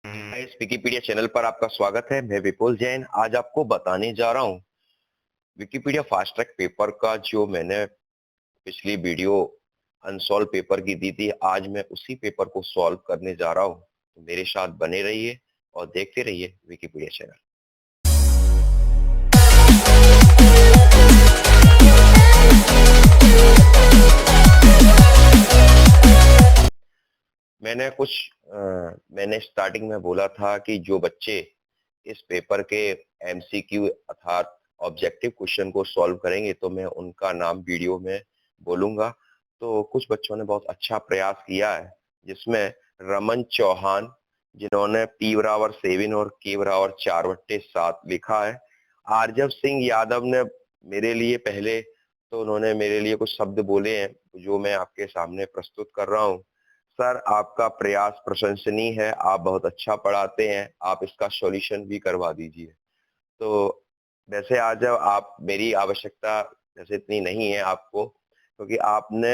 इस Wikipedia channel पर आपका स्वागत है। मैं विपुल जैन आज आपको बताने जा रहा हूँ विकिपीडिया फास्ट ट्रैक पेपर का जो मैंने पिछली वीडियो अनसॉल्व पेपर की दी थी। आज मैं उसी पेपर को सॉल्व करने जा रहा हूँ, तो मेरे साथ बने रहिए और देखते रहिए विकिपीडिया चैनल। मैंने स्टार्टिंग में बोला था कि जो बच्चे इस पेपर के एमसीक्यू अर्थात ऑब्जेक्टिव क्वेश्चन को सॉल्व करेंगे तो मैं उनका नाम वीडियो में बोलूंगा। तो कुछ बच्चों ने बहुत अच्छा प्रयास किया है, जिसमें रमन चौहान जिन्होंने P=7 और K=4/7 लिखा है। आरजब सिंह यादव ने मेरे लिए पहले तो उन्होंने मेरे लिए कुछ शब्द बोले हैं जो मैं आपके सामने प्रस्तुत कर रहा हूँ। सर, आपका प्रयास प्रशंसनीय है, आप बहुत अच्छा पढ़ाते हैं, आप इसका सॉल्यूशन भी करवा दीजिए। तो वैसे आज आप मेरी आवश्यकता जैसे इतनी नहीं है आपको, क्योंकि आपने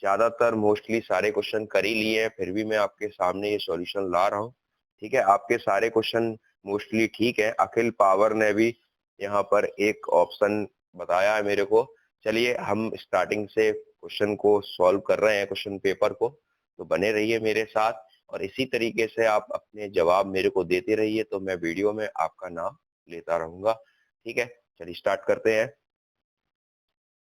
ज्यादातर मोस्टली सारे क्वेश्चन कर ही लिए हैं, फिर भी मैं आपके सामने ये सॉल्यूशन ला रहा हूँ। ठीक है, आपके सारे क्वेश्चन मोस्टली ठीक है। अखिल पावर ने भी यहाँ पर एक ऑप्शन बताया है मेरे को। चलिए हम स्टार्टिंग से क्वेश्चन को सॉल्व कर रहे हैं, क्वेश्चन पेपर को। तो बने रहिए मेरे साथ और इसी तरीके से आप अपने जवाब मेरे को देते रहिए, तो मैं वीडियो में आपका नाम लेता रहूंगा। ठीक है, चलिए स्टार्ट करते हैं।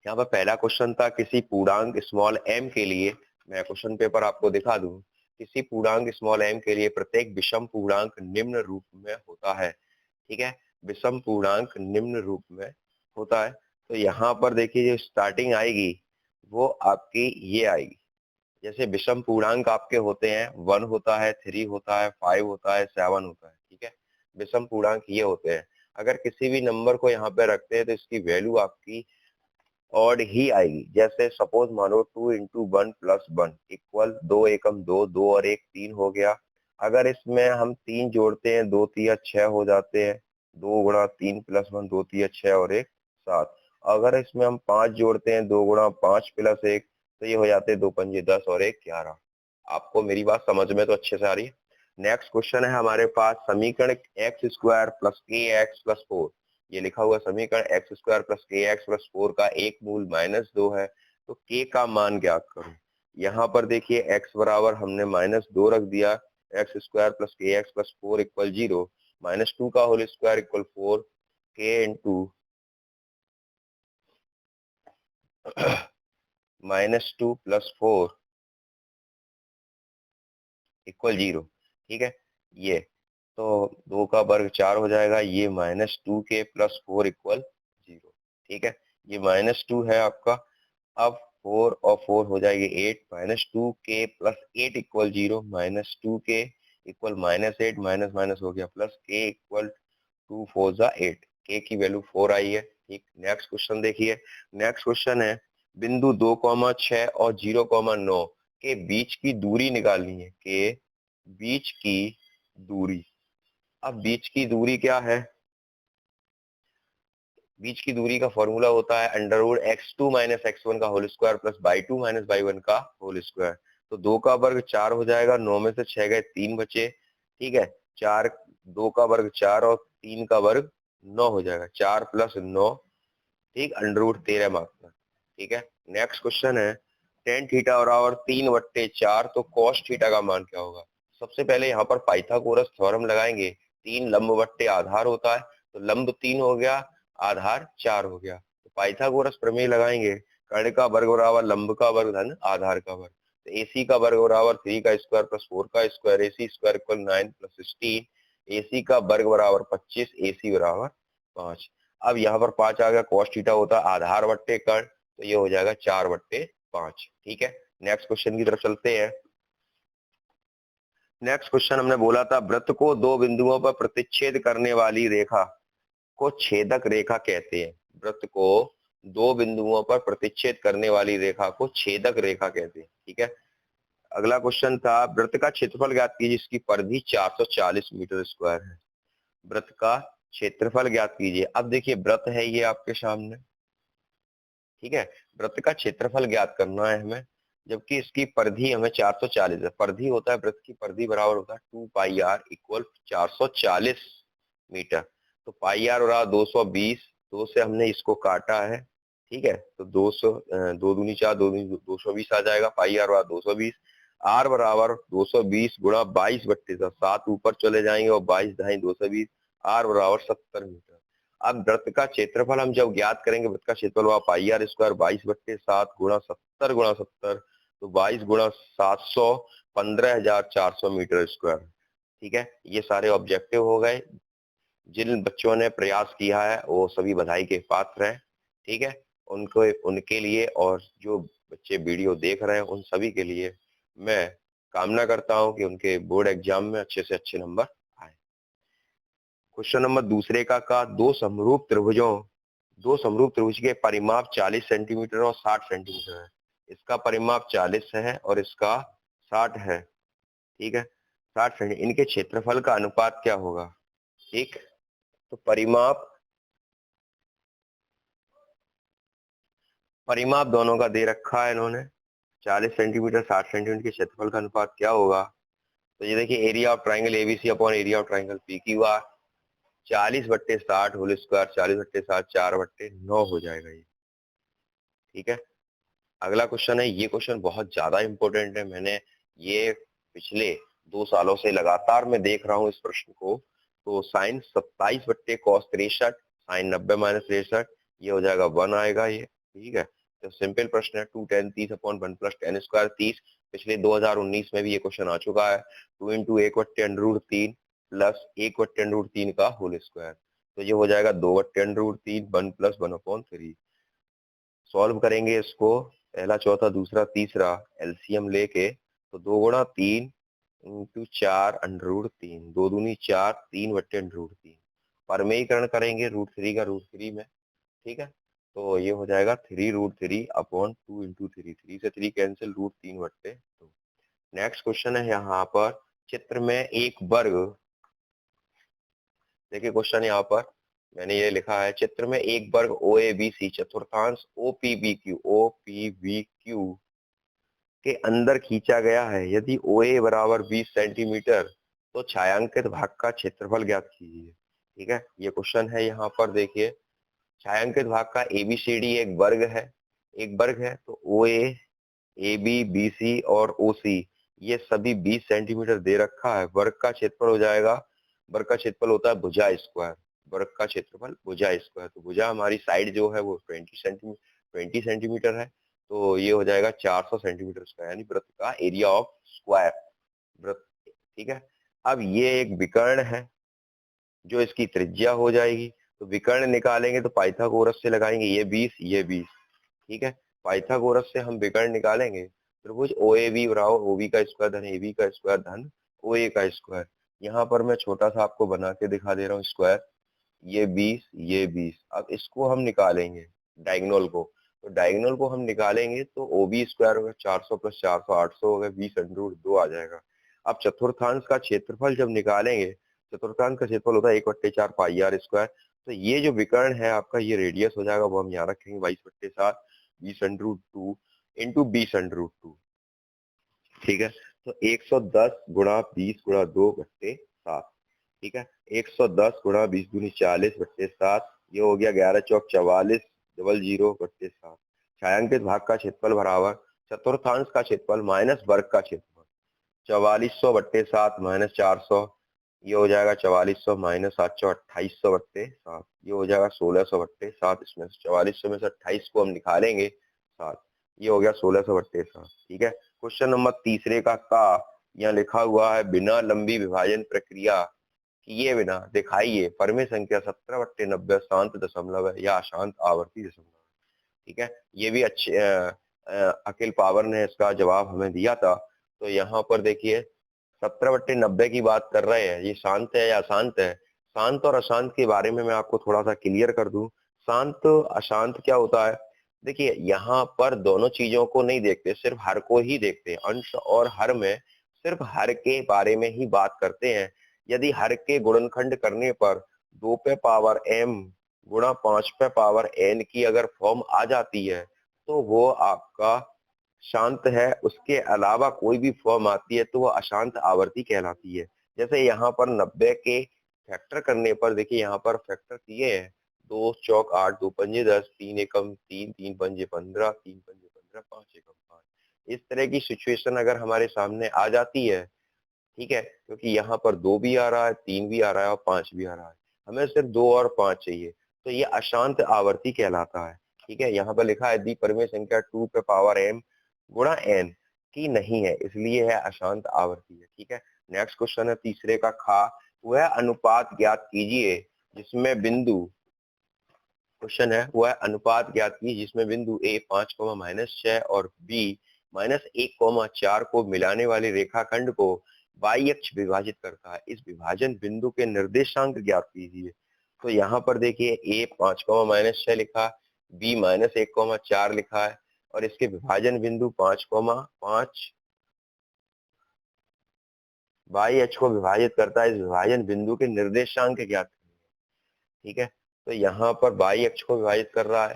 यहाँ पर पहला क्वेश्चन था किसी पूर्णांक स्मॉल m के लिए, मैं क्वेश्चन पेपर आपको दिखा दूं। किसी पूर्णांक स्मॉल m के लिए प्रत्येक विषम पूर्णांक निम्न रूप में होता है। ठीक है, विषम पूर्णांक निम्न रूप में होता है। तो यहाँ पर देखिए जो स्टार्टिंग आएगी वो आपकी ये आएगी। जैसे विषम पूर्णांक आपके होते हैं 1 होता है, 3 होता है, 5 होता है, 7 होता है। ठीक है, विषम पूर्णांक ये होते हैं। अगर किसी भी नंबर को यहाँ पे रखते हैं तो इसकी वैल्यू आपकी ऑड ही आएगी। जैसे सपोज मानो 2 × 1 + 1 इक्वल 2 एकम 2, 2 और 1 3 हो गया। अगर इसमें हम 3 जोड़ते हैं 2 3 6 हो जाते हैं। 2 × 3 + 1 2 3 6 और 1 7। अगर इसमें हम 5 जोड़ते हैं 2 × 5 + 1 तो ये हो जाते हैं 2 पंजे 10 और 1 11। आपको मेरी बात समझ में तो अच्छे से आ रही है। नेक्स्ट क्वेश्चन है हमारे पास समीकरण x² + kx + 4। ये लिखा हुआ समीकरण x² + kx + 4 का एक मूल -2 है, तो k का मान ज्ञात करो। यहाँ पर देखिए x बराबर हमने -2 रख दिया। x² + kx + 4 = 0। -2 का whole square equal 4, k into -2 + 4 equal 0। ठीक है, ये तो 2 का वर्ग 4 हो जाएगा। ये -2k + 4 इक्वल 0। ठीक है, ये -2 है आपका। अब 4 और 4 हो जाएगी 8। -2k + 8 equal 0। -2k equal -8 minus minus हो गया प्लस k इक्वल 2 4 जा 8। k की वैल्यू 4 आई है। ठीक, नेक्स्ट क्वेश्चन देखिए। नेक्स्ट क्वेश्चन है बिंदु 2,6 और 0,9 के बीच की दूरी निकालनी है। के बीच की दूरी, अब बीच की दूरी क्या है? बीच की दूरी का फॉर्मूला होता है √x2 - x1 का whole square plus y2 - y1 का होल स्क्वायर। तो 2 का वर्ग 4 हो जाएगा। 9 में से 6 गए 3 बचे। ठीक है, 4 2 का वर्ग 4 और 3 का वर्ग 9 हो जाएगा। 4 + 9, ठीक, √13 मार्क। ठीक है, नेक्स्ट क्वेश्चन है tan थीटा बराबर 3/4, तो cos थीटा का मान क्या होगा? सबसे पहले यहाँ पर पाइथागोरस थ्योरम लगाएंगे। 3 लंब बट्टे आधार होता है, तो लंब 3 हो गया, आधार 4 हो गया। तो पाइथागोरस प्रमेय लगाएंगे। कर्ण का वर्ग बराबर लंब का वर्ग धन आधार का वर्ग। तो AC का वर्ग बराबर 3 का स्क्वायर प्लस 4 का square. AC square equal 9 + 16। AC का वर्ग बराबर 25, AC बराबर 5। अब यहाँ पर 5 आ गया। cos थीटा होता है आधार बट्टे कर्ण, तो ये हो जाएगा 4/5। ठीक है, नेक्स्ट क्वेश्चन की तरफ चलते हैं। नेक्स्ट क्वेश्चन हमने बोला था वृत्त को दो बिंदुओं पर प्रतिच्छेद करने वाली रेखा को छेदक रेखा कहते हैं। वृत्त को दो बिंदुओं पर प्रतिच्छेद करने वाली रेखा को छेदक रेखा कहते हैं। ठीक है, अगला क्वेश्चन था वृत्त का क्षेत्रफल ज्ञात कीजिए जिसकी परिधि 440 मीटर स्क्वायर है। वृत्त का क्षेत्रफल ज्ञात कीजिए। अब देखिए वृत्त है ये आपके सामने। ठीक है, वृत्त का क्षेत्रफल ज्ञात करना है हमें। जबकि इसकी परिधि हमें 440 है। परिधि होता है वृत्त की परिधि बराबर होता है 2 पाई आर इक्वल 440 मीटर। तो पाई आर बराबर 220, 2 से हमने इसको काटा है, ठीक है, तो 200, 2 दूनी 4, 2 दूनी 220 आ जाएगा। पाई आर बराबर 220, आर बराबर 220 गुणा 22/7, 7 ऊपर चले जाएंगे और 22 ढाई 220, आर बराबर 70 मीटर। अब वृत्त का क्षेत्रफल हम जब ज्ञात करेंगे, वृत्त का क्षेत्रफल हुआ पाई आर स्क्वायर 22/7 गुणा 70 गुणा 70, तो 22 गुणा 700, 15,400 मीटर स्क्वायर। ठीक है, ये सारे ऑब्जेक्टिव हो गए। जिन बच्चों ने प्रयास किया है वो सभी बधाई के पात्र हैं। ठीक है, उनको उनके लिए और जो बच्चे वीडियो देख रहे हैं उन सभी के लिए मैं कामना करता हूं कि उनके बोर्ड एग्जाम में अच्छे से अच्छे नंबर आए। क्वेश्चन नंबर दूसरे का दो समरूप त्रिभुज के परिमाप 40 सेंटीमीटर और 60 सेंटीमीटर है। इसका परिमाप 40 है और इसका 60 है। ठीक है, 60 सेंटीमीटर, इनके क्षेत्रफल का अनुपात क्या होगा? ठीक, तो परिमाप दोनों का दे रखा है इन्होंने, 40 सेंटीमीटर 60 सेंटीमीटर के क्षेत्रफल का अनुपात क्या होगा? तो ये देखिए, area of triangle ABC upon area of triangle P Q R, 40/60 whole square, 40/60 4/9 हो जाएगा ये। ठीक है, अगला क्वेश्चन है, ये क्वेश्चन बहुत ज्यादा इंपॉर्टेंट है। मैंने ये पिछले 2 सालों से लगातार मैं देख रहा हूँ इस प्रश्न को। तो साइन 27/cos 63, साइन 90 - 63, ये हो जाएगा 1 आएगा ये। ठीक है, तो सिंपल प्रश्न है, 2 tan 30 अपॉन 1 + tan स्क्वायर 30। पिछले 2019 में भी ये क्वेश्चन आ चुका है। 2 × 1/√3 प्लस 1/√3 का होल स्क्वायर, तो ये हो जाएगा 2/√3, 1 + 1/3। सॉल्व करेंगे इसको, पहला चौथा दूसरा तीसरा एलसीएम लेके, तो 2 × 3 × 4√3, 2 दूनी 4, 3/√3। परमेयीकरण करेंगे √3 का √3 में। ठीक है, तो ये हो जाएगा 3√3 अपॉन 2 × 3, 3 से 3 कैंसिल, √3/2। नेक्स्ट क्वेश्चन है यहाँ पर, चित्र में एक वर्ग, देखिए क्वेश्चन यहाँ पर मैंने ये लिखा है, चित्र में एक वर्ग ओ ए बी सी चतुर्थांश ओ पी बी क्यू के अंदर खींचा गया है। यदि ओ ए बराबर 20 सेंटीमीटर तो छायांकित भाग का क्षेत्रफल ज्ञात कीजिए। ठीक है, ये क्वेश्चन है यहाँ पर। देखिए, छायांकित भाग का एबीसीडी एक वर्ग है, तो ओ ए बी बी सी और ओ सी ये सभी 20 सेंटीमीटर दे रखा है। वर्ग का क्षेत्रफल हो जाएगा, वर्ग का क्षेत्रफल होता है भुजा स्क्वायर, वर्ग का क्षेत्रफल भुजा स्क्वायर। तो भुजा हमारी साइड जो है वो 20 सेंटीमीटर है, तो ये हो जाएगा 400 सेंटीमीटर स्क्वायर, यानी वृत्त का एरिया ऑफ स्क्वायर वृत्त। ठीक है, अब ये एक विकर्ण है जो इसकी त्रिज्या हो जाएगी, तो विकर्ण निकालेंगे तो पाइथागोरस से लगाएंगे, ये 20 ये 20। ठीक है, पाइथागोरस से हम विकर्ण निकालेंगे, त्रिभुज ओ ए बी बराबर ओ बी का स्क्वायर धन ए बी का स्क्वायर धन ओ ए का स्क्वायर। यहाँ पर मैं छोटा सा आपको बना के दिखा दे रहा हूँ स्क्वायर, ये 20 ये 20। अब इसको हम निकालेंगे डायगोनल को, तो डायगोनल को हम निकालेंगे तो ओ बी स्क्वायर होगा 400 + 400 800 हो गया, 20√2 आ जाएगा। अब चतुर्थांश का क्षेत्रफल जब निकालेंगे, चतुर्थांश का क्षेत्रफल होता है 1/4 पाई आर स्क्वायर। तो ये जो विकर्ण है आपका, ये रेडियस हो जाएगा, वो हम यहाँ रखेंगे 22/7, 20√2 इंटू 20√2। ठीक है, तो 110 गुणा 20/2/7। ठीक है, 110 गुणा 20 दूनी 40/7, ये हो गया 11 चौक 44 000/7। छायांकित भाग का क्षेत्रफल बराबर चतुर्थांश का क्षेत्रफल माइनस वर्ग का क्षेत्रफल, 4400/7 - 400, ये हो जाएगा 4400 - 700 2800/7, ये हो जाएगा 1600/7। इसमें से 4400 में से 28 को हम निकालेंगे 7, ये हो गया 1600/7। ठीक है, क्वेश्चन नंबर तीसरे का यहाँ लिखा हुआ है, बिना लंबी विभाजन प्रक्रिया किए बिना दिखाइए परमेय संख्या 17/90 शांत दशमलव है या अशांत आवर्ती दशमलव है। ठीक है, ये भी अच्छे अखिल पावर ने इसका जवाब हमें दिया था। तो यहाँ पर देखिए, 17/90 की बात कर रहे हैं, ये शांत है या अशांत है? शांत और अशांत के बारे में मैं आपको थोड़ा सा क्लियर कर दूं। शांत अशांत क्या होता है? देखिए, यहाँ पर दोनों चीजों को नहीं देखते, सिर्फ हर को ही देखते हैं। अंश और हर में सिर्फ हर के बारे में ही बात करते हैं। यदि हर के गुणनखंड करने पर 2 पे पावर m गुणा 5 पे पावर n की अगर फॉर्म आ जाती है, तो वो आपका शांत है उसके अलावा कोई भी फॉर्म आती है तो वो अशांत आवर्ती कहलाती है। जैसे यहाँ पर 90 के फैक्टर करने पर देखिए यहाँ पर फैक्टर किए हैं, 2 चौक 8, 2 पंजे 10, 3 एकम 3, 3 पंजे 15, 3 पंजे 15, 5 एकम 5। इस तरह की सिचुएशन अगर हमारे सामने आ जाती है, ठीक है, क्योंकि यहाँ पर 2 भी आ रहा है, 3 भी आ रहा है और 5 भी आ रहा है, हमें सिर्फ 2 और 5 चाहिए, तो ये अशांत आवर्ती कहलाता है। ठीक है, यहाँ पर लिखा है यदि परिमेय संख्या 2 पे पावर m गुणा n की नहीं है, इसलिए है अशांत आवर्ती है। ठीक है, नेक्स्ट क्वेश्चन है तीसरे का खा, वह अनुपात ज्ञात कीजिए जिसमें बिंदु, क्वेश्चन है वह अनुपात ज्ञात कीजिए जिसमें बिंदु a 5, और b -1, 4 को मिलाने वाले रेखाखंड को बाई अक्ष विभाजित करता है, इस विभाजन बिंदु के निर्देशांक ज्ञात कीजिए। तो यहाँ पर देखिए a 5, लिखा, b -1, 4 लिखा है, और इसके विभाजन बिंदु 5, 5 बाई अक्ष को विभाजित करता है, इस विभाजन बिंदु के निर्देशांक ज्ञात कीजिए। ठीक है, तो यहाँ पर बाई अक्ष को विभाजित कर रहा है,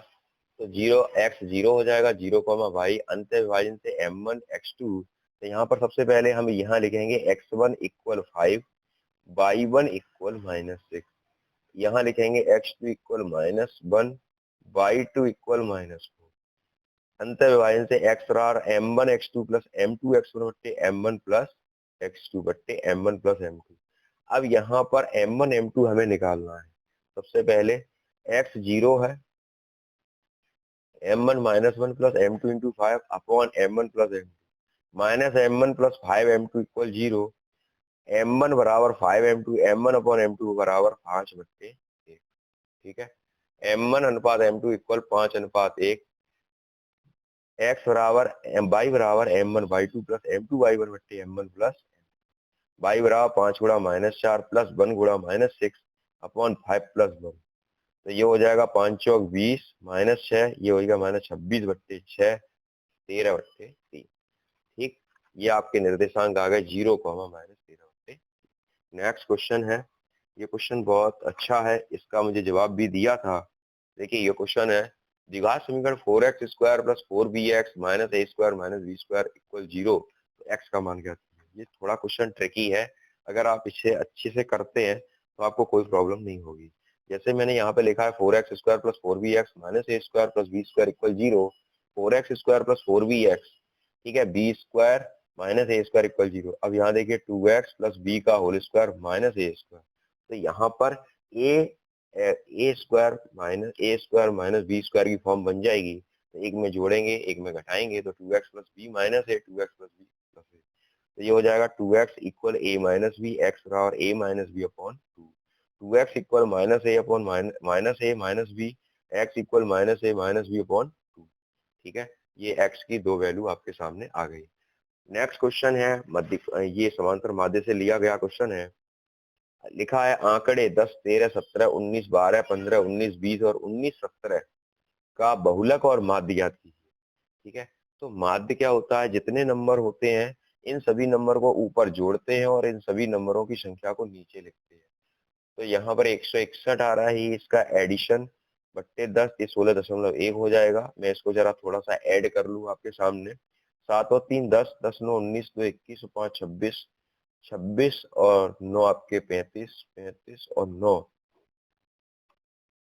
तो 0 हो जाएगा, 0, अंत विभाजन से m1 x2। तो यहाँ पर सबसे पहले हम यहाँ लिखेंगे x1 = 5, y1 = -6, यहाँ लिखेंगे x2 = -1, y2 = -4। अंत विभाजन से x और m1 x2 + m2 x1 बट्टे m1 प्लस x2 बट्टे m1 प्लस m2। अब यहाँ पर m1 m2 हमें निकालना है। सबसे पहले x 0 है, m1 -1 plus m2 into 5 upon m1 plus m2, minus m1 plus 5 m2 = 0, m1 बराबर 5 m2, m1 अपॉन m2 बराबर 5/1। ठीक है, m1 अनुपात m2 = 5:1, x बराबर y बराबर m1 y2 plus m2 y1 बट्टे m1 प्लस y बराबर 5 गुणा -4 प्लस 1 गुणा -6 अपॉन 5 प्लस 1। तो ये हो जाएगा 5 चौक 20 -6, ये हो जाएगा -26/6, 13/3। ठीक, ये आपके निर्देशांक आ गए 0, -13/3। नेक्स्ट क्वेश्चन है, ये क्वेश्चन बहुत अच्छा है, इसका मुझे जवाब भी दिया था। देखिए ये क्वेश्चन है, द्विघात समीकरण 4x² + 4bx - a² - b² = 0, तो x का मान ज्ञात कीजिए। ये थोड़ा क्वेश्चन ट्रिकी है, अगर आप इसे अच्छे से करते हैं तो आपको कोई प्रॉब्लम नहीं होगी। जैसे मैंने यहाँ पे लिखा है 4x² + 4bx - a² + b² = 0, 4x² + 4bx, ठीक है, b² - a² = 0। अब यहाँ देखिए 2x + b का होल स्क्वायर - a², तो यहाँ पर a² - b² की फॉर्म बन जाएगी, तो एक में जोड़ेंगे एक में घटाएंगे, तो 2x + b - a 2x + b + a, तो ये हो जाएगा 2x = a - b, x बराबर a - b upon 2, 2x = -a upon -a - b, x = -a - b upon 2। ठीक है, ये x की दो वैल्यू आपके सामने आ गई। नेक्स्ट क्वेश्चन है मध्य, ये समांतर माध्य से लिया गया क्वेश्चन है। लिखा है आंकड़े 10, 13, 17, 19, 12, 15, 19, 20 और 19, 17 का बहुलक और माध्य ज्ञात कीजिए। ठीक है, तो माध्य क्या होता है, जितने नंबर होते हैं इन सभी नंबर को ऊपर जोड़ते हैं और इन सभी नंबरों की संख्या को नीचे लिखते हैं। तो यहाँ पर 161 आ रहा है, इसका एडिशन बट्टे 10, ये 16.1 हो जाएगा। मैं इसको जरा थोड़ा सा ऐड कर लूँ आपके सामने, 7 और 3 10, 10 9 19, 2 21 और 5 26, 26 और 9 आपके 35, 35 और 9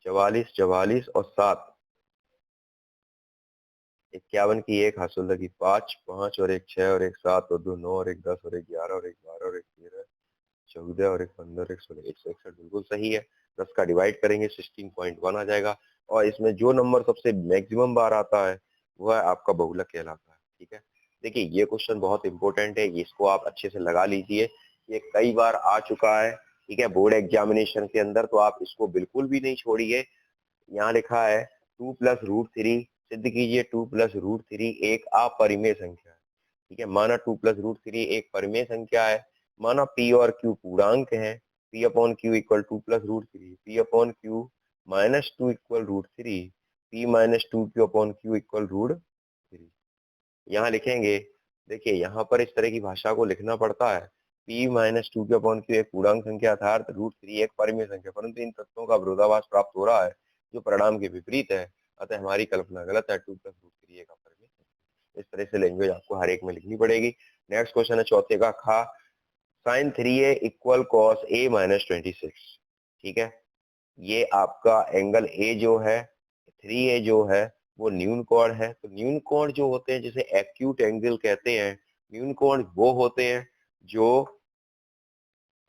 44, 44 और 7 51 की 1 हासिल की 5, 5 और 1 6 और 1 7 और 2 9 और 1 10 और 1 11 और 1 12 और 1 13, 14 और 1 15 और 1 16, 161 बिल्कुल सही है। 10 का डिवाइड करेंगे 16.1 आ जाएगा, और इसमें जो नंबर सबसे मैक्सिमम बार आता है वह आपका बहुलक कहलाता है। ठीक है, देखिए ये क्वेश्चन बहुत इंपॉर्टेंट है, इसको आप अच्छे से लगा लीजिए, ये कई बार आ चुका है। ठीक है, बोर्ड एग्जामिनेशन के अंदर, तो आप इसको बिल्कुल भी नहीं छोड़िए। यहाँ लिखा है 2 + √3 सिद्ध कीजिए, 2 + √3 एक अपरिमेय संख्या है। ठीक है, माना 2 + √3 एक परिमेय संख्या है, माना p और q पूर्णांक है, p/q = 2 + √3, p/q - 2 = √3, p - 2q/q = √3। यहाँ लिखेंगे, देखिए यहाँ पर इस तरह की भाषा को लिखना पड़ता है, p - 2q/q एक पूर्णांक संख्या अर्थात √3 एक परिमेय संख्या, परंतु इन तत्वों का विरोधाभास प्राप्त हो रहा है जो परिणाम के विपरीत है, अतः हमारी कल्पना गलत है, 2 + √3 एक अपरिमेय संख्या। इस तरह से लैंग्वेज आपको हर एक में लिखनी पड़ेगी। नेक्स्ट क्वेश्चन है चौथे का खा, sine 3a equal cos a minus 26। ठीक है, ये आपका एंगल ए जो है, 3a जो है वो न्यून कोण है। तो न्यून कोण जो होते हैं जिसे एक्यूट एंगल कहते हैं, न्यून कोण वो होते हैं जो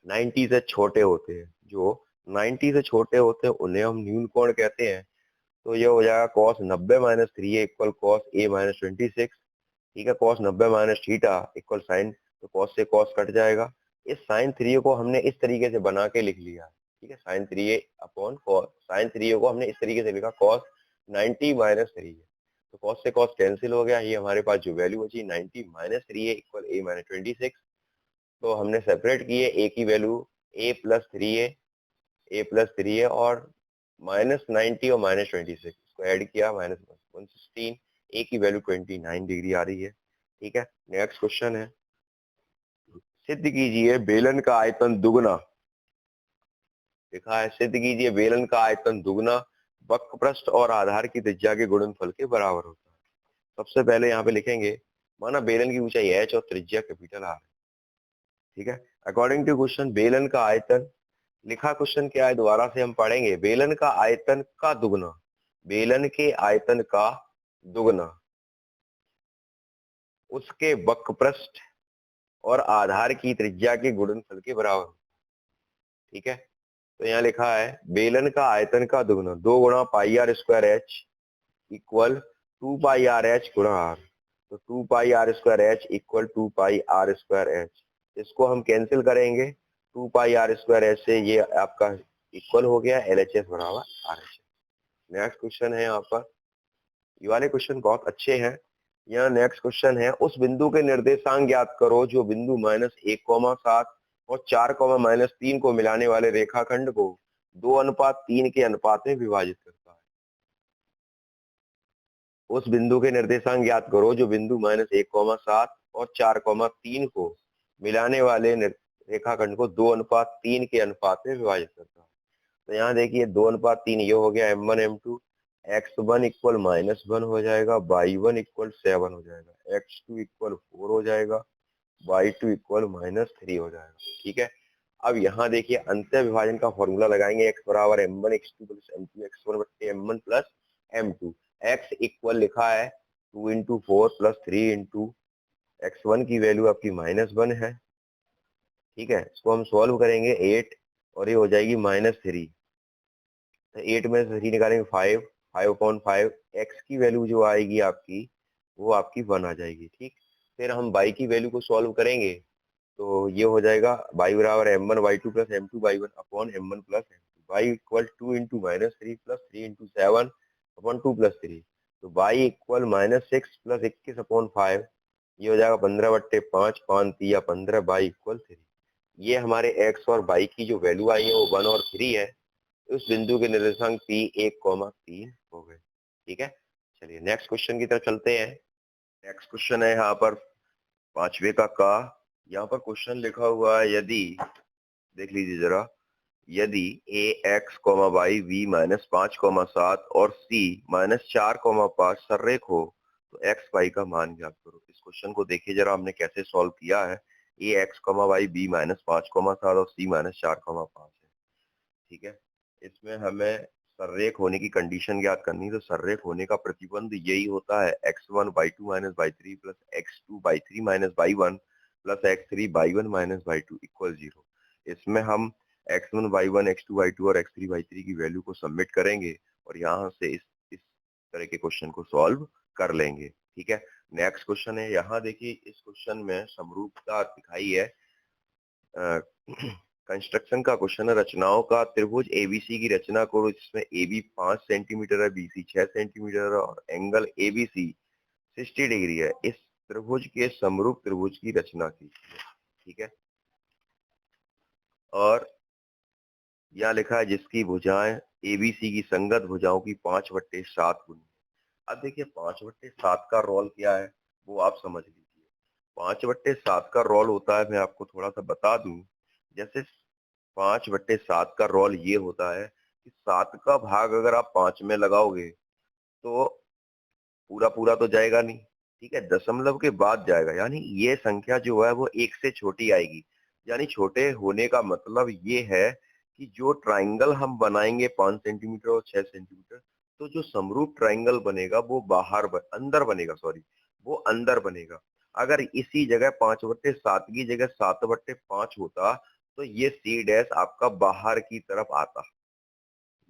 90 से छोटे होते हैं, जो 90 से छोटे होते हैं उन्हें हम न्यून कोण कहते हैं। तो ये हो जाएगा cos 90 minus 3a equal cos a minus 26। ठीक है, cos 90 minus theta equal sine, तो cos से cos कट जाएगा। इस साइन 3a को हमने इस तरीके से बना के लिख लिया। ठीक है, sign 3a upon cos, sign 3a को हमने इस तरीके से लिखा cos 90 माइनस 3a। तो cos से cos कैंसिल हो गया, ये हमारे पास जो वैल्यू बची 90 minus 3a equal a minus 26। तो हमने सेपरेट किए ए की value a plus 3a, a plus 3a और माइनस 90 और माइनस 26 इसको ऐड किया, माइनस 116, a की वैल्यू 29 डिग्री आ रही है। ठीक है, नेक्स्ट क्वेश्चन है, सिद्ध कीजिए बेलन का आयतन दुगना। लिखा है सिद्ध कीजिए बेलन का आयतन दुगना वक्रपृष्ठ और आधार की त्रिज्या के गुणनफल के बराबर होता है। सबसे पहले यहाँ पे लिखेंगे, माना बेलन की ऊंचाई h और त्रिज्या कैपिटल R है। ठीक है, अकॉर्डिंग टू क्वेश्चन बेलन का आयतन, लिखा क्वेश्चन क्या है दोबारा से हम पढ़ेंगे, बेलन का आयतन का दुगना, बेलन के आयतन का दुगना उसके वक्रपृष्ठ और आधार की त्रिज्या के गुणनफल के बराबर। ठीक है, तो यहाँ लिखा है बेलन का आयतन का दुगना 2 गुणा pi are square H equal 2 pi R H गुणा आर। तो 2 pi are square H equal 2 pi are square H, इसको हम कैंसिल करेंगे, 2 पाई आर स्क्वायर एच से ये आपका इक्वल हो गया एल एच एस बराबर R H S. Next question है यहाँ पर, ये वाले क्वेश्चन बहुत अच्छे हैं। यहाँ नेक्स्ट क्वेश्चन है, उस बिंदु के निर्देशांक ज्ञात करो जो बिंदु -1,7 और 4,-3 को मिलाने वाले रेखाखंड को 2:3 के अनुपात में विभाजित करता है। उस बिंदु के निर्देशांक ज्ञात करो जो बिंदु -1,7 और 4,3 को मिलाने वाले रेखाखंड को 2:3 के अनुपात में विभाजित करता है। तो यहाँ देखिए 2:3 ये हो गया m1 m2, x1 इक्वल -1 हो जाएगा, y1 इक्वल 7 हो जाएगा, x2 इक्वल 4 हो जाएगा, y2 इक्वल -3 हो जाएगा। ठीक है, अब यहाँ देखिए अंतर विभाजन का फॉर्मूला लगाएंगे, x बराबर m1 x2 plus m2 x1 बट्टे m1 plus m2। x equal लिखा है 2 इंटू 4 प्लस 3 इंटू x1 की वैल्यू आपकी -1 है। ठीक है, इसको हम सॉल्व करेंगे 8 और ये हो जाएगी -3। तो 8 में से 3 निकालेंगे 5, 5/5, x की वैल्यू जो आएगी आपकी वो आपकी 1 आ जाएगी। ठीक, फिर हम y की वैल्यू को सॉल्व करेंगे, तो ये हो जाएगा y बराबर m1 y2 plus m2 y1 upon m1 plus m2, y equal 2 into -3 plus 3 into 7 upon 2 plus 3। तो y इक्वल -6 प्लस 21 अपॉन 5, ये हो जाएगा 15/5, 5 3 15, y इक्वल 3। ये हमारे x और y की जो वैल्यू आई है वो 1 और 3 है। उस बिंदु के निर्देशांक P 1,3 हो गए। ठीक है, चलिए नेक्स्ट क्वेश्चन की तरफ चलते हैं। नेक्स्ट क्वेश्चन है यहाँ पर पांचवे का यहाँ पर क्वेश्चन लिखा हुआ है, यदि देख लीजिए जरा, यदि a x, y b -5,7 और c -4,5 सररेख हो तो x y का मान ज्ञात करो। इस क्वेश्चन को देखिए जरा हमने कैसे सॉल्व किया है। a x, y b -5,7 और c -4,5 है। ठीक है, इसमें हमें सर्रेख होने की कंडीशन ज्ञात करनी है। तो सर्रेख होने का प्रतिबंध यही होता है x1 y2 - y3 plus x2 y3 - y1 plus x3 y1 - y2 equal 0। इसमें हम x1 y1 x2 y2 और x3 y3 की वैल्यू को सबमिट करेंगे और यहाँ से इस तरह के क्वेश्चन को सॉल्व कर लेंगे। ठीक है, नेक्स्ट क्वेश्चन है, यहाँ देखिए इस क्वेश्चन में समरूपता दिखाई है। कंस्ट्रक्शन का क्वेश्चन है, रचनाओं का त्रिभुज एबीसी की रचना करो जिसमें AB 5 सेंटीमीटर है, BC 6 सेंटीमीटर है और एंगल ABC 60 डिग्री है। इस त्रिभुज के समरूप त्रिभुज की रचना कीजिए। ठीक है, और यह लिखा है जिसकी भुजाएं ABC की संगत भुजाओं की 5/7 गुनी। अब देखिए 5/7 का रोल क्या है वो आप समझ लीजिए। 5/7 का रोल होता है, मैं आपको थोड़ा सा बता दूं, जैसे 5/7 का रोल ये होता है कि 7 का भाग अगर आप 5 में लगाओगे तो पूरा पूरा तो जाएगा नहीं, ठीक है, दशमलव के बाद जाएगा, यानी ये संख्या जो है वो 1 से छोटी आएगी। यानी छोटे होने का मतलब ये है कि जो ट्रायंगल हम बनाएंगे 5 सेंटीमीटर और 6 सेंटीमीटर, तो जो समरूप ट्रायंगल बनेगा वो अंदर बनेगा, सॉरी, वो अंदर बनेगा। अगर इसी जगह 5/7 की जगह 7/5 होता, तो ये सी डैश आपका बाहर की तरफ आता,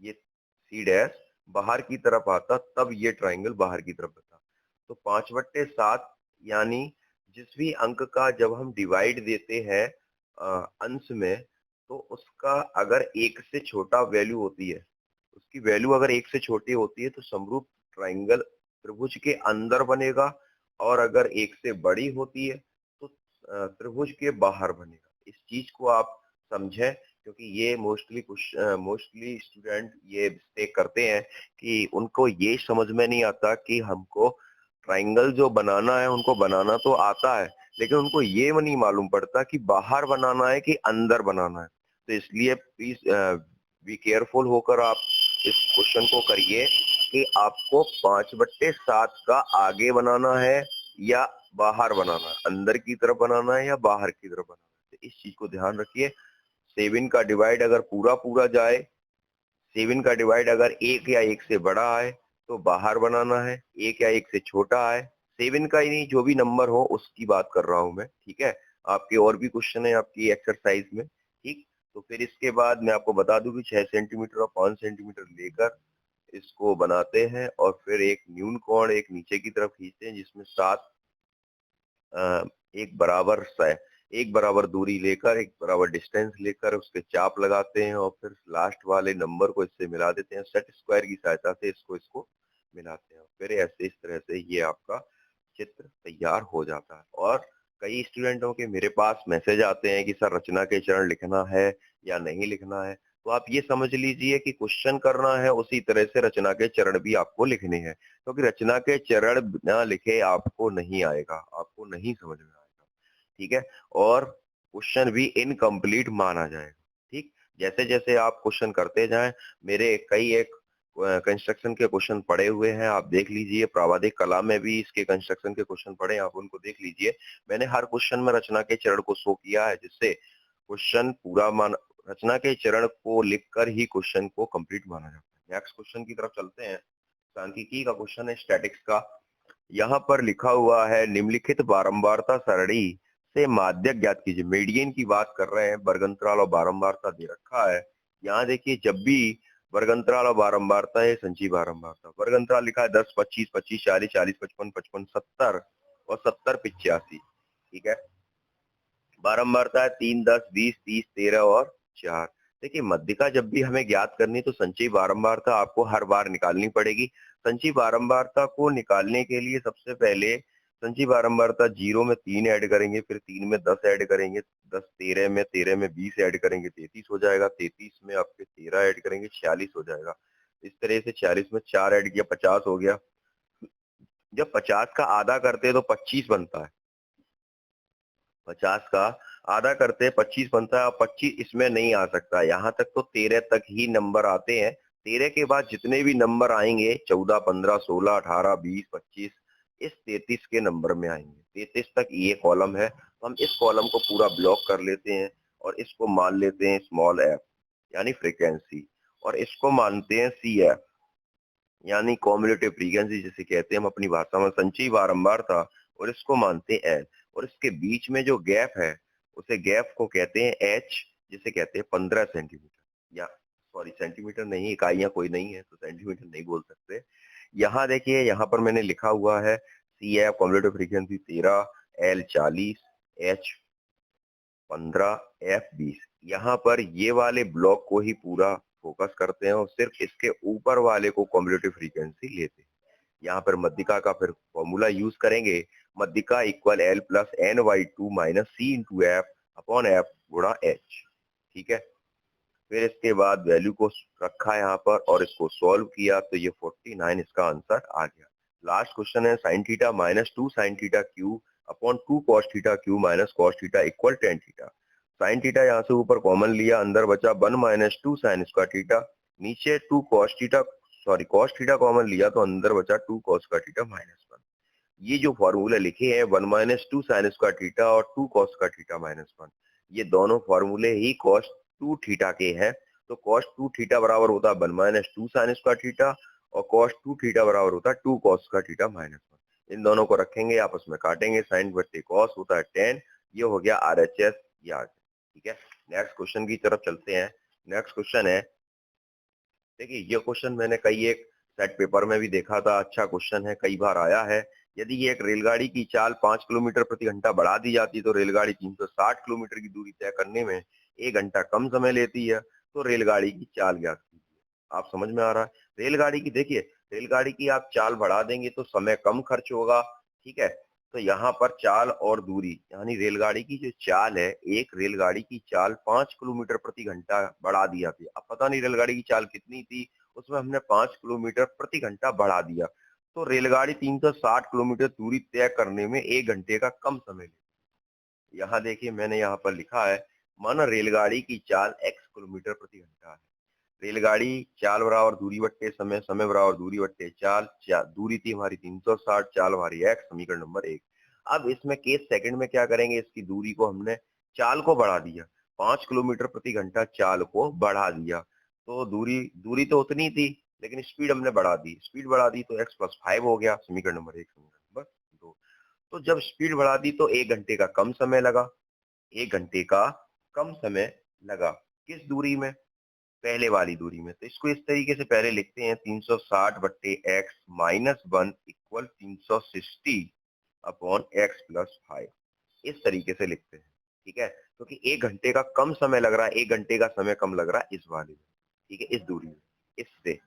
ये सी डैश बाहर की तरफ आता, तब ये ट्रायंगल बाहर की तरफ आता। तो 5/7 यानी जिस भी अंक का जब हम डिवाइड देते हैं अंश में, तो उसका अगर 1 से छोटा वैल्यू होती है, उसकी वैल्यू अगर 1 से छोटी होती है, तो समरूप ट्रायंगल त्रिभुज के अंदर बनेगा, और अगर 1 से बड़ी होती है तो त्रिभुज के बाहर बनेगा। इस चीज को आप समझें, क्योंकि ये मोस्टली स्टूडेंट ये मिस्टेक करते हैं कि उनको ये समझ में नहीं आता कि हमको ट्रायंगल जो बनाना है उनको बनाना तो आता है, लेकिन उनको ये नहीं मालूम पड़ता कि बाहर बनाना है कि अंदर बनाना है। तो इसलिए प्लीज बी केयरफुल होकर आप इस क्वेश्चन को करिए कि आपको 5/7 का आगे बनाना है या बाहर बनाना है, अंदर की तरफ बनाना है या बाहर की तरफ बनाना है। तो इस चीज को ध्यान रखिए। 7 का डिवाइड अगर पूरा पूरा जाए, 7 का डिवाइड अगर 1 या 1 से बड़ा है तो बाहर बनाना है, 1 या 1 से छोटा है, 7 का ही नहीं, जो भी नंबर हो उसकी बात कर रहा हूं मैं, ठीक है। आपके और भी क्वेश्चन है आपकी एक्सरसाइज में, ठीक। तो फिर इसके बाद मैं आपको बता दूं कि 6 सेंटीमीटर और 5 सेंटीमीटर लेकर इसको बनाते हैं, और फिर एक न्यून कोण एक नीचे की तरफ खींचते हैं, जिसमें 7 अ, एक बराबर एक बराबर दूरी लेकर, एक बराबर डिस्टेंस लेकर उसके चाप लगाते हैं, और फिर लास्ट वाले नंबर को इससे मिला देते हैं, सेट स्क्वायर की सहायता से इसको इसको मिलाते हैं, फिर ऐसे इस तरह से ये आपका चित्र तैयार हो जाता है। और कई स्टूडेंटों के मेरे पास मैसेज आते हैं कि सर रचना के चरण लिखना है या नहीं लिखना है। तो आप ये समझ लीजिए कि क्वेश्चन करना है, उसी तरह से रचना के चरण भी आपको लिखने हैं, क्योंकि रचना के चरण बिना लिखे आपको नहीं आएगा, आपको नहीं समझ में आएगा, ठीक है। और क्वेश्चन भी इनकम्प्लीट माना जाएगा, ठीक। जैसे जैसे आप क्वेश्चन करते जाएं, मेरे कई एक कंस्ट्रक्शन के क्वेश्चन पड़े हुए हैं, आप देख लीजिए, प्रावादिक कला में भी इसके कंस्ट्रक्शन के क्वेश्चन पड़े हैं, आप उनको देख लीजिए। मैंने हर क्वेश्चन में रचना के चरण को शो किया है, जिससे क्वेश्चन पूरा मान रचना के चरण को लिखकर ही क्वेश्चन को कंप्लीट माना जाता है। नेक्स्ट क्वेश्चन की तरफ चलते हैं। सांख्यिकी का क्वेश्चन है, स्टैटिक्स का। यहाँ पर लिखा हुआ है, निम्नलिखित बारंबारता सरणी से माध्यक ज्ञात कीजिए। मीडियन की बात कर रहे हैं, वर्गंतराल और बारंबारता दे रखा है। यहाँ देखिए, जब भी वर्गंतराल और बारंबारता है, संचयी बारंबारता, वर्गंतराल लिखा है 10, 25, 25, 40, 40, 55, 55, 70 और 70, 85, ठीक है। बारंबारता है 3, 10, 20, 30, 13 और 4। देखिए, मध्यिका जब भी हमें ज्ञात करनी, तो संचयी बारंबारता आपको हर बार निकालनी पड़ेगी। संचयी बारंबारता को निकालने के लिए सबसे पहले संचयी बारंबारता 0 में 3 ऐड करेंगे, फिर 3 में 10 ऐड करेंगे, 10 13 में 20 ऐड करेंगे, 33 हो जाएगा, 33 में आपके 13 ऐड करेंगे, 46 हो जाएगा। इस तरह से 46 में 4 ऐड किया, 50 हो गया। जब 50 का आधा करते हैं तो 25 बनता है, 50 का आधा करते हैं 25 बनता है, और 25 इसमें नहीं आ सकता, यहाँ तक तो 13 तक ही नंबर आते हैं। 13 के बाद जितने भी नंबर आएंगे, 14, 15, 16, 18, 20, 25, इस 33 के नंबर में आएंगे। 33 तक ये कॉलम है, तो हम इस कॉलम को पूरा ब्लॉक कर लेते हैं, और इसको मान लेते हैं स्मॉल एफ यानी फ्रीक्वेंसी, और इसको मानते हैं सी एफ यानी कॉम्युलेटिव फ्रीक्वेंसी जिसे कहते हैं हम अपनी भाषा में, संचयी बारंबारता, और इसको मानते हैं एल। और इसके बीच में जो गैप है, उसे गैप को कहते हैं एच, जिसे कहते हैं 15 सेंटीमीटर, या सॉरी सेंटीमीटर नहीं, इकाइयां कोई नहीं है तो सेंटीमीटर नहीं बोल सकते। यहाँ देखिए, यहाँ पर मैंने लिखा हुआ है C F cumulative frequency 13, L 40, H 15, F 20। यहाँ पर ये वाले ब्लॉक को ही पूरा फोकस करते हैं, और सिर्फ इसके ऊपर वाले को कॉम्युलेटिव फ्रीक्वेंसी लेते हैं। यहाँ पर मध्यिका का फिर फॉर्मूला यूज करेंगे, मध्यिका equal L plus N by 2 minus C into F upon F गुणा एच, ठीक है। फिर इसके बाद वैल्यू को रखा यहाँ पर और इसको सॉल्व किया, तो ये 49 इसका आंसर आ गया। लास्ट क्वेश्चन है, sine theta minus 2 sine theta Q upon 2 cos theta Q minus cos theta equal tan theta. Sine theta यहाँ से ऊपर कॉमन लिया, अंदर बचा 1 माइनस 2 साइन स्क्वायर थीटा, नीचे 2 cos theta, sorry cos theta common लिया तो अंदर बचा 2 कॉस का थीटा माइनस 1। ये जो फॉर्मूले लिखे हैं 1 माइनस 2 साइन स्क्वायर थीटा और 2 कॉस स्क्वायर थीटा माइनस 1, ये दोनों फॉर्मूले ही कॉस 2 थीटा के हैं। तो कॉस 2 थीटा बराबर होता है 1 माइनस 2 साइन स्क्वायर थीटा और कॉस 2 थीटा बराबर होता है 2 कॉस स्क्वायर थीटा माइनस 1। इन दोनों को रखेंगे, आपस में काटेंगे, साइन बट्टे कॉस होता है 10। ये हो गया RHS याद। ठीक है, नेक्स्ट क्वेश्चन की तरफ चलते हैं। नेक्स्ट क्वेश्चन है, देखिए ये क्वेश्चन मैंने कई एक सेट पेपर में भी देखा था, अच्छा क्वेश्चन है, कई बार आया है। यदि ये एक रेलगाड़ी की चाल 5 किलोमीटर प्रति घंटा बढ़ा दी जाती तो रेलगाड़ी 360 किलोमीटर की दूरी तय करने में 1 घंटा कम समय लेती है, तो रेलगाड़ी की चाल ज्ञात कीजिए। आप समझ में आ रहा है? रेलगाड़ी की देखिए, रेलगाड़ी की आप चाल बढ़ा देंगे तो समय कम खर्च होगा। ठीक है, तो यहाँ पर चाल और दूरी, यानी रेलगाड़ी की जो चाल है, एक रेलगाड़ी की चाल 5 किलोमीटर प्रति घंटा बढ़ा दी जाती है। अब पता नहीं रेलगाड़ी की चाल कितनी थी, उसमें हमने 5 किलोमीटर प्रति घंटा बढ़ा दिया, तो रेलगाड़ी 360 किलोमीटर दूरी तय करने में 1 घंटे का कम समय लेती है। यहाँ देखिए मैंने यहाँ पर लिखा है, माना रेलगाड़ी की चाल x किलोमीटर प्रति घंटा है। रेलगाड़ी चाल बराबर दूरी बट्टे समय, समय बराबर दूरी बट्टे चाल, दूरी थी हमारी 360, चाल हमारी x, समीकरण नंबर 1। अब इसमें केस सेकंड में क्या करेंगे, इसकी दूरी को हमने, चाल को बढ़ा दिया, 5 किलोमीटर प्रति घंटा चाल को बढ़ा दिया, तो दूरी दूरी तो उतनी थी, लेकिन स्पीड हमने बढ़ा दी, स्पीड बढ़ा दी तो x प्लस 5 हो गया, समीकरण नंबर 1, समीकरण नंबर 2। तो जब स्पीड बढ़ा दी तो 1 घंटे का कम समय लगा, 1 घंटे का कम समय लगा, किस दूरी में, पहले वाली दूरी में। तो इसको इस तरीके से पहले लिखते हैं, 360 बट्टे x minus 1 equal 360 upon x plus 5, इस तरीके से लिखते हैं। ठीक है, क्योंकि तो 1 घंटे का कम समय लग रहा है, 1 घंटे का समय कम लग रहा है इस वाले में। ठीक है, इस दूरी में, इससे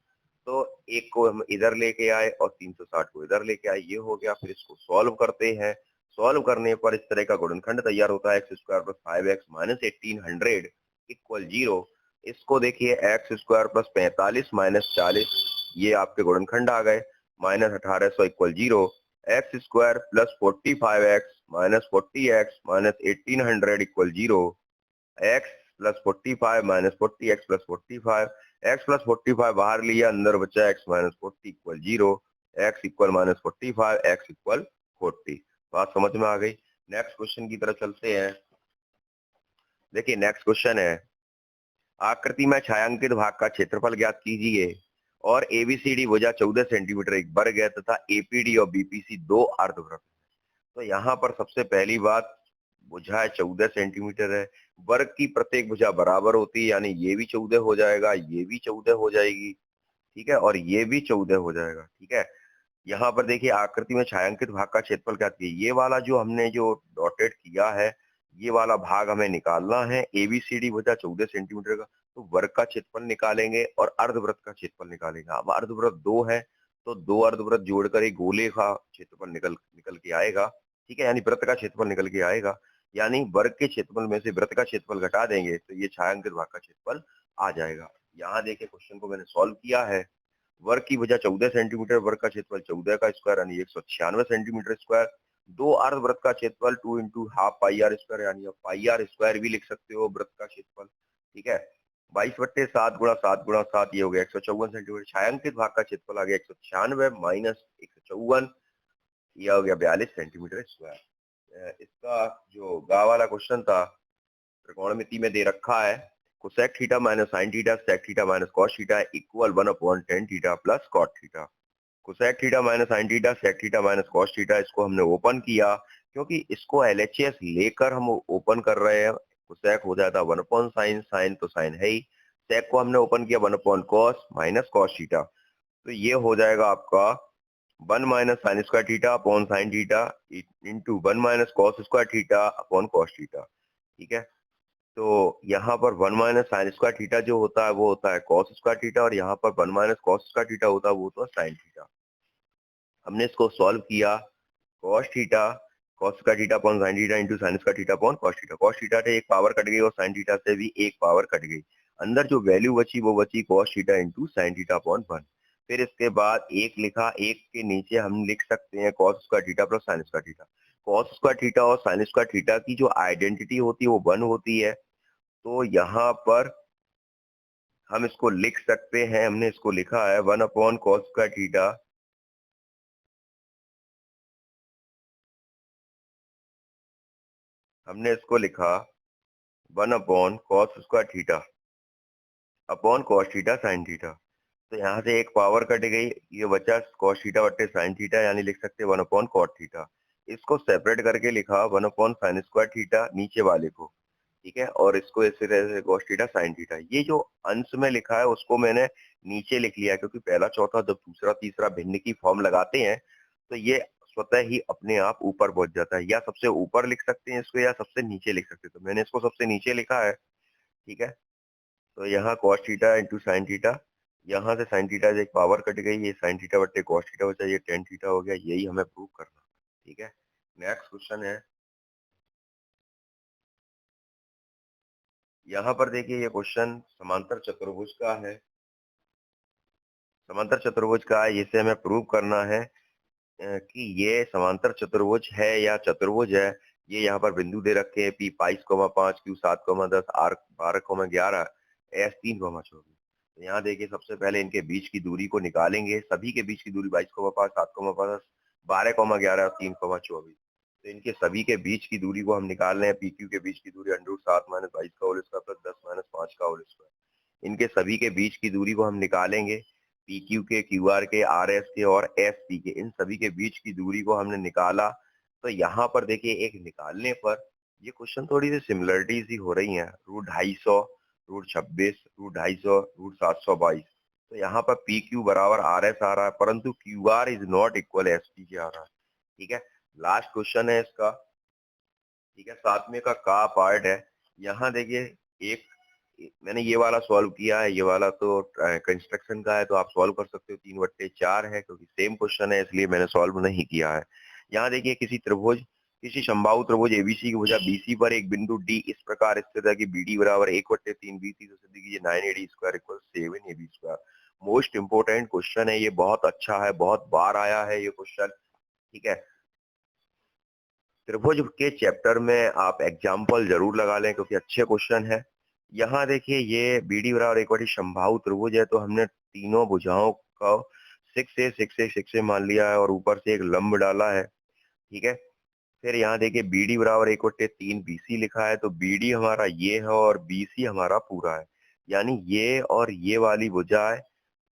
तो एक को हम इधर लेके आए और 360 को इधर लेके आए, ये हो गया। फिर इसको सॉल्व करते हैं, सॉल्व करने पर इस तरह का गुणनखंड तैयार होता है, x square plus 5x minus 1800 equal 0। इसको देखिए, एक्स स्क्वायर प्लस 45 माइनस 40, ये आपके गुणनखंड आ गए, minus 1800 equal 0। X square plus 45x minus 40x minus 1800 equal 0। X plus 45 minus 40x plus 45, x plus 45 बाहर लिया, अंदर बचा x minus 40 equal 0। X equal minus 45, x equal 40। बात समझ में आ गई? नेक्स्ट क्वेश्चन की तरफ चलते हैं। देखिए नेक्स्ट क्वेश्चन है, आकृति में छायांकित भाग का क्षेत्रफल ज्ञात कीजिए और एबीसीडी भुजा 14 सेंटीमीटर एक वर्ग है तथा एपीडी और बीपीसी दो अर्धवृत्त। तो यहाँ पर सबसे पहली बात, भुजा 14 सेंटीमीटर है, वर्ग की प्रत्येक भुजा बराबर होती है, यानी ये भी 14 हो जाएगा, ये भी 14 हो जाएगी, ठीक है, और ये भी 14 हो जाएगा। ठीक है, यहाँ पर देखिए आकृति में छायांकित भाग का क्षेत्रफल क्या है, ये वाला जो हमने जो डॉटेड किया है, ये वाला भाग हमें निकालना है। एबीसीडी भुजा 14 सेंटीमीटर का, तो वर्ग का क्षेत्रफल निकालेंगे और अर्धवृत्त का क्षेत्रफल निकालेंगे। अब अर्धवृत्त 2 है, तो 2 अर्धवृत्त जोड़कर एक गोले का क्षेत्रफल निकल निकल के आएगा। ठीक है, यानी वृत्त का क्षेत्रफल निकल के आएगा, यानी वर्ग के क्षेत्रफल में से वृत्त का क्षेत्रफल घटा देंगे तो ये छायांकित भाग का क्षेत्रफल आ जाएगा। यहाँ देखिए क्वेश्चन को मैंने सॉल्व किया है। वर्ग की भुजा 14 सेंटीमीटर, वर्ग का क्षेत्रफल 14 का स्क्वायर यानी 196 सेंटीमीटर स्क्वायर। दो अर्धवृत्त का क्षेत्रफल 2 into half pi are square, यानी आप पाई आर स्क्वायर भी लिख सकते हो वृत्त का क्षेत्रफल। ठीक है, 22/7 गुणा 7 गुणा 7, ये हो गया 154 सेंटीमीटर। छायांकित भाग का क्षेत्रफल आ गया 196 माइनस 154, यह हो गया 42 सेंटीमीटर स्क्वायर। इसका जो गा वाला क्वेश्चन था, त्रिकोणमिति में दे रखा है, cosec theta minus sine theta sec theta minus cos theta equal 1/10 theta plus cot theta. Cosec theta minus sine theta sec theta minus cos theta, इसको हमने ओपन किया, क्योंकि इसको एलएचएस लेकर हम ओपन कर रहे हैं। कोसेक हो जाता 1/साइन, साइन तो साइन है ही, सेक को हमने ओपन किया 1/कॉस माइनस कॉस थीटा, तो ये हो जाएगा आपका 1 minus sine square theta upon sine theta into 1 minus cos square theta upon cos theta. ठीक है, तो यहाँ पर 1 माइनस साइन स्क्वायर थीटा जो होता है वो होता है कॉस स्क्वायर थीटा, और यहाँ पर 1 माइनस कॉस स्क्वायर थीटा होता है वो तो साइन थीटा। हमने इसको सॉल्व किया, cos theta cos square theta upon sine theta into sine square theta upon cos theta से एक पावर कट गई और साइन थीटा से भी एक पावर कट गई, अंदर जो वैल्यू बची वो बची cos theta into sine theta upon 1। फिर इसके बाद एक लिखा, एक के नीचे हम लिख सकते हैं cos square theta plus sine square theta. Cos square theta और साइन स्क्वायर थीटा की जो आइडेंटिटी होती है वो 1 होती है, तो यहाँ पर हम इसको लिख सकते हैं, हमने इसको लिखा है 1/cos स्क्वायर थीटा हमने इसको लिखा 1/cos² theta upon cos theta sin theta. तो यहाँ से एक पावर कट गई, ये बचा cos थीटा बट्टे sin थीटा, यानी लिख सकते हैं 1/cot थीटा। इसको सेपरेट करके लिखा 1/sin² थीटा नीचे वाले को, ठीक है, और इसको इस तरह से cos थीटा sin थीटा। ये जो अंश में लिखा है उसको मैंने नीचे लिख लिया, क्योंकि पहला चौथा जब दूसरा तीसरा भिन्न की फॉर्म लगाते हैं तो ये स्वतः ही अपने आप ऊपर पहुंच जाता है। या सबसे ऊपर लिख सकते हैं इसको, या सबसे नीचे लिख सकते हैं। तो मैंने इसको सबसे नीचे लिखा है, ठीक है। तो यहाँ cos theta into sine theta, यहाँ से साइन थीटा से एक पावर कट गई, ये साइन थीटा बट्टे cos थीटा बचा, ये tan थीटा हो गया। यही हमें प्रूव करना, ठीक है। नेक्स्ट क्वेश्चन है, यहाँ पर देखिए ये क्वेश्चन समांतर चतुर्भुज का है। समांतर चतुर्भुज का है, इसे हमें प्रूव करना है कि ये समांतर चतुर्भुज है या चतुर्भुज है। ये यहाँ पर बिंदु दे रखे हैं, P 22,5, Q 7,10, R 12,11, S 3,24। तो यहाँ देखिए सबसे पहले इनके बीच की दूरी को निकालेंगे। सभी के बीच की दूरी 22,5, 7,10, 12,11 और 3,24। तो इनके सभी के बीच की दूरी को हम निकाल रहे हैं। PQ के बीच की दूरी √7 - 22 का होल स्क्वायर प्लस 10 - 5 का होल स्क्वायर। इनके सभी के बीच की दूरी को हम निकालेंगे। PQ के, QR के, RS के और SP के, इन सभी के बीच की दूरी को हमने निकाला। तो यहाँ पर देखिए एक निकालने पर ये क्वेश्चन थोड़ी सी सिमिलरिटीज ही हो रही हैं। √250, √26, √250, √722। तो यहाँ पर PQ बराबर RS आ रहा है, परंतु QR is not equal SP के आ रहा है, ठीक है। लास्ट क्वेश्चन है इसका, ठीक है, 7वें का पार्ट है। यहाँ देखिए एक मैंने ये वाला सॉल्व किया है, ये वाला तो कंस्ट्रक्शन का है, तो आप सॉल्व कर सकते हो। 3/4 है, क्योंकि सेम क्वेश्चन है इसलिए मैंने सॉल्व नहीं किया है। यहाँ देखिए किसी समबाहु त्रिभुज एबीसी की भुजा बीसी पर एक बिंदु डी इस प्रकार स्थित है कि BD बराबर 1/3 BC से सिद्ध कीजिए 9AD² = 7AB²। Most important question है ये, बहुत अच्छा है, बहुत बार आया है ये क्वेश्चन, ठीक है। त्रिभुज के चैप्टर में आप एग्जाम्पल जरूर लगा लें, क्योंकि अच्छे क्वेश्चन है। यहाँ देखिए ये BD बराबर 1/3 समबाहु त्रिभुज है, तो हमने तीनों भुजाओं को 6A 6A 6A मान लिया है और ऊपर से एक लंब डाला है, ठीक है। फिर यहाँ देखिए BD बराबर 1/3 BC लिखा है, तो BD हमारा ये है और BC हमारा पूरा है, यानी ये और ये वाली भुजाएं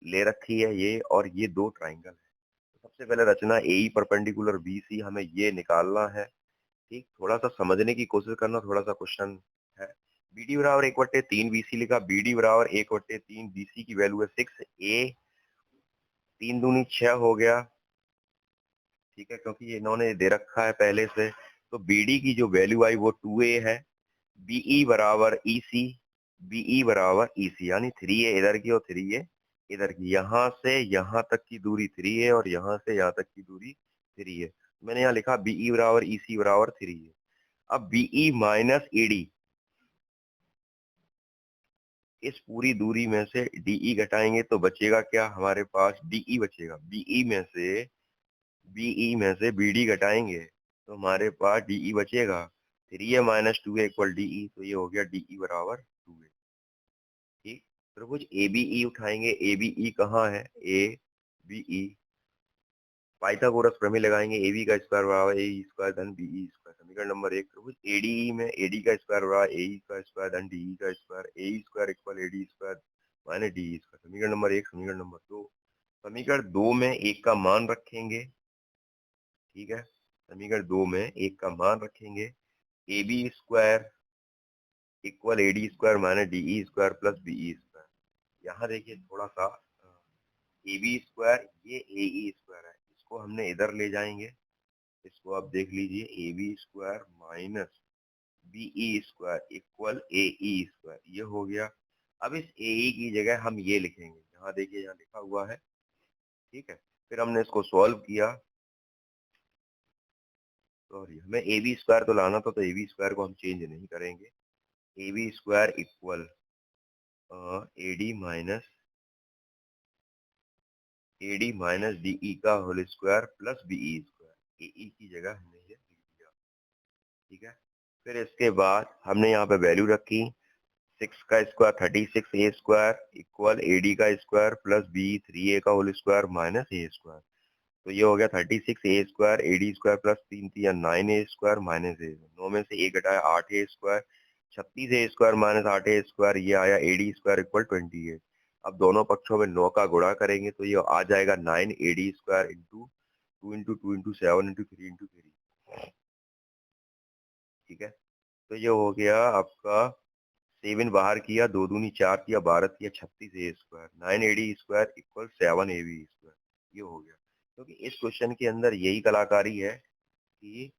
ले रखी है, ये और ये दो ट्राइंगल है। तो सबसे पहले रचना AE परपेंडिकुलर BC, हमें ये निकालना है, ठीक। थोड़ा सा समझने की कोशिश करना, थोड़ा सा क्वेश्चन है। BD बराबर 1/3 BC लिखा, BD बराबर 1/3 BC की वैल्यू है 6A, 3 दूनी 6 हो गया, ठीक है, क्योंकि इन्होंने दे रखा है पहले से। तो BD की जो वैल्यू आई वो 2A है। BE बराबर EC, BE बराबर EC, यानी 3A इधर की और 3A इधर की। यहाँ से यहाँ तक की दूरी 3A और यहाँ से यहाँ तक की दूरी 3A। मैंने यहाँ लिखा BE बराबर EC बराबर 3A। अब BE माइनस ED, इस पूरी दूरी में से DE घटाएंगे तो बचेगा क्या हमारे पास, DE बचेगा। BE में से BD घटाएंगे तो हमारे पास DE बचेगा। 3A - 2A = DE, तो ये हो गया DE बराबर 2A, ठीक। त्रिभुज ABE उठाएंगे, ABE कहाँ है, ABE, पाइथागोरस प्रमेय लगाएंगे। AB का स्क्वायर बराबर AE² धन BE²। समीकरण नंबर 1। त्रिभुज ADE में AD का स्क्वायर बराबर AE का स्क्वायर धन DE का square, AE² = AD² minus DE²। समीकरण नंबर 1। समीकरण नंबर 2, समीकरण 2 में एक का मान रखेंगे, ठीक है। समीकरण 2 में एक का मान रखेंगे, AB² = AD² minus DE² plus BE²। यहाँ देखिए थोड़ा सा AB², ये AE² है, इसको हमने इधर ले जाएंगे। इसको आप देख लीजिए, AB² minus BE² equal AE², ये हो गया। अब इस AE की जगह हम ये लिखेंगे, यहाँ देखिए यहाँ लिखा हुआ है, ठीक है। फिर हमने इसको सॉल्व किया, सॉरी हमें AB² तो लाना था, तो AB² को हम चेंज नहीं करेंगे। AB² equal AD minus DE का whole square plus BE²। AE की जगह हमने ये लिख दिया, ठीक है। फिर इसके बाद हमने यहाँ पे वैल्यू रखी, 6 का स्क्वायर 36A² इक्वल AD का स्क्वायर प्लस B 3A का होल स्क्वायर माइनस A²। तो ये हो गया 36 A square AD square plus 3 9 A square minus ए, 9 में से 1 घटाया 8 ए square, 36 A square minus 8 A square, ये आया AD स्क्वायर इक्वल 28। अब दोनों पक्षों में 9 का गुणा करेंगे तो ये आ जाएगा 9 AD square into 2 into 2 into 7 into 3 into 3। ठीक है, तो ये हो गया आपका 7 बाहर किया, 2 दूनी 4 किया, 12 किया 36 A square, 9 AD square equal 7 AB square, ये हो गया। क्योंकि इस क्वेश्चन के अंदर यही कलाकारी है कि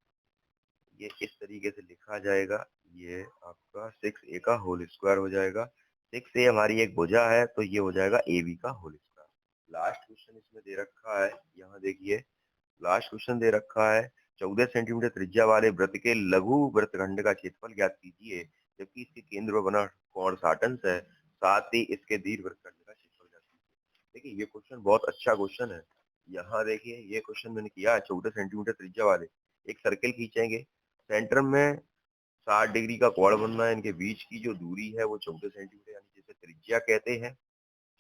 ये इस तरीके से लिखा जाएगा, ये आपका 6A का होल स्क्वायर हो जाएगा। 6A हमारी एक भुजा है तो ये हो जाएगा AB का होल स्क्वायर। लास्ट क्वेश्चन इसमें दे रखा है, यहाँ देखिए लास्ट क्वेश्चन दे रखा है 14 सेंटीमीटर त्रिज्या वाले वृत्त के लघु वृत्तखंड का क्षेत्रफल ज्ञात कीजिए, जबकि इसके केंद्र पर बना कोण 60 अंश है, साथ ही इसके दीर्घ वृत्तखंड का क्षेत्रफल ज्ञात कीजिए। देखिए ये क्वेश्चन बहुत अच्छा क्वेश्चन है। यहाँ देखिए ये क्वेश्चन मैंने किया है 14 सेंटीमीटर त्रिज्या वाले, एक सर्किल खींचेंगे, सेंटर में 60 डिग्री का कोण बनना है, इनके बीच की जो दूरी है वो 14 सेंटीमीटर यानी जिसे त्रिज्या कहते हैं।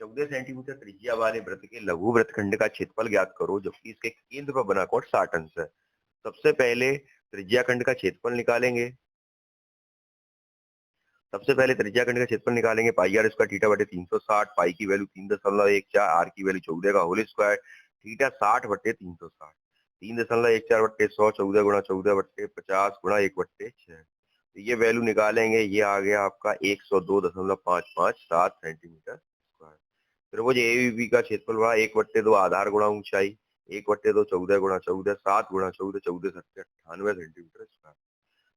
14 सेंटीमीटर त्रिज्या वाले वृत्त के लघु वृत्तखंड का क्षेत्रफल ज्ञात करो, जबकि इसके केंद्र पर बना कोण 60 अंश है। सबसे पहले त्रिज्या खंड का क्षेत्रफल निकालेंगे। सबसे पहले त्रिज्या खंड का क्षेत्रफल निकालेंगे, पाई आर स्क्वायर थीटा बटे 360, पाई की वैल्यू 3.14, आर की वैल्यू 14 का होल स्क्वायर, थीटा 60 बटे 360, 3.14 बटे 100, 14 गुणा 14 बटे 50 गुणा 1/6। तो ये वैल्यू निकालेंगे, ये आ गया आपका 102.557 सेंटीमीटर स्क्वायर। त्रिभुज एबीबी का क्षेत्रफल हुआ 1/2 आधार गुणा ऊंचाई, 1/2 14 गुणा 14, 7 गुणा 14, 14 सत्ते 98 सेंटीमीटर स्क्वायर।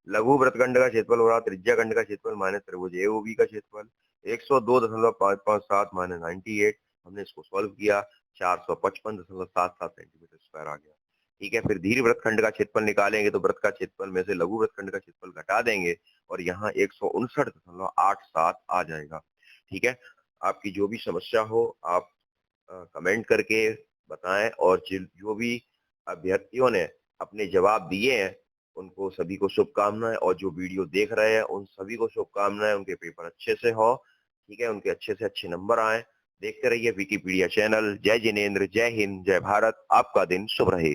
लघु वृत्तखंड का क्षेत्रफल हो रहा त्रिज्या खंड का क्षेत्रफल माइनस त्रिभुज एओबी का क्षेत्रफल, 102.557 माइनस 98। हमने इसको सॉल्व किया, 455.77 सेंटीमीटर स्क्वायर आ गया। ठीक है, फिर दीर्घ वृत्तखंड का क्षेत्रफल निकालेंगे तो वृत्त का क्षेत्रफल में से लघु वृत्तखंड का क्षेत्रफल घटा देंगे और यहाँ 159.87 आ जाएगा। ठीक है, आपकी जो भी समस्या हो आप कमेंट करके बताएं, और जो भी अभ्यर्थियों ने अपने जवाब दिए हैं उनको सभी को शुभकामनाएं, और जो वीडियो देख रहे हैं उन सभी को शुभकामनाएं, उनके पेपर अच्छे से हो। ठीक है, उनके अच्छे से अच्छे नंबर आए। देखते रहिए विकिपीडिया चैनल। जय जिनेंद्र, जय हिंद, जय भारत। आपका दिन शुभ रहे।